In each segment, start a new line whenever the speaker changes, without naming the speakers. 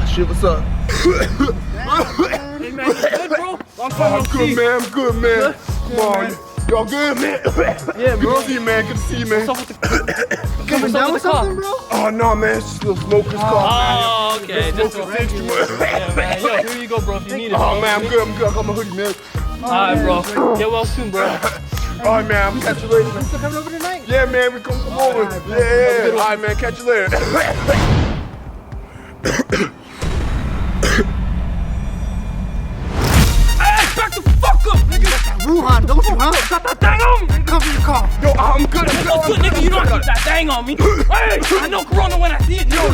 Shit, what's up?
Hey man, you good, bro? Long time no
I'm
see.
good, man. I'm good, man. Come on. Y'all good, man?
Yeah,
Good
bro.
to see you, man. Good to see you, man.
What's up with the
Coming down with something, bro?
Oh, no, man. It's just a little smoker's car,
Oh, okay. Just
man.
yeah, man. Yo, here you go, bro. If you need it.
Oh, man. I'm good. I got my hoodie, man.
Alright, bro. Get well soon, bro.
All right, man. I'm catch you later, man.
Still coming over tonight?
Yeah, man. We come over. Yeah. All right, man. Catch you later.
Hey, back the fuck up, nigga.
Ruhan, don't you, huh?
Got that thing on me.
Cover your car.
Yo, I'm good.
Oh, good, nigga. You don't got that thing on me. Hey, I know Corona when I see it. Yo,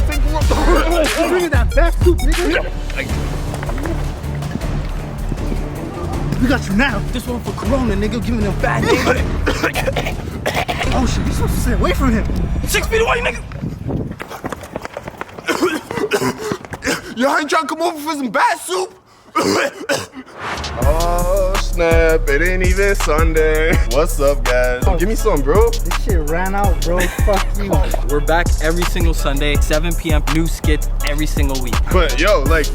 Bring that back soup, nigga. We got you now.
this one for Corona, nigga. Giving them bad name.
Oh shit, we supposed to stay away from him.
6 feet away, nigga.
Yo, I ain't trying to come over for some bat soup. Oh, snap. It ain't even Sunday. What's up, guys? Give me some, bro.
This shit ran out, bro. Fuck you.
We're back every single Sunday, 7 p.m. New skits every single week.
But yo, like,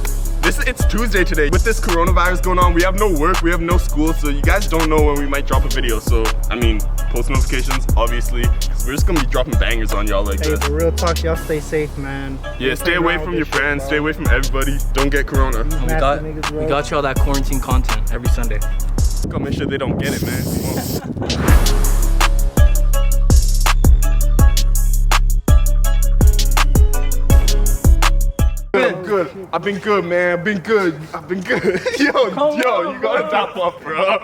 it's Tuesday today. With this coronavirus going on, we have no work, we have no school, so you guys don't know when we might drop a video. So, I mean, post notifications, obviously, because we're just gonna be dropping bangers on y'all like
Hey,
this.
for real talk, y'all stay safe, man.
Yeah, stay away from your friends, stay away from everybody. Don't get corona.
We got you all that quarantine content every Sunday.
Gotta make sure they don't get it, man. Come on. I've been good, man. I've been good. Yo, you gotta top up, bro.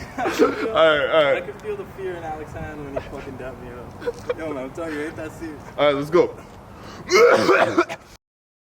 Alright.
I can feel the fear in Alex's hand when he fucking dapped me up. Yo, man, I'm telling you, ain't that serious.
Alright, let's go.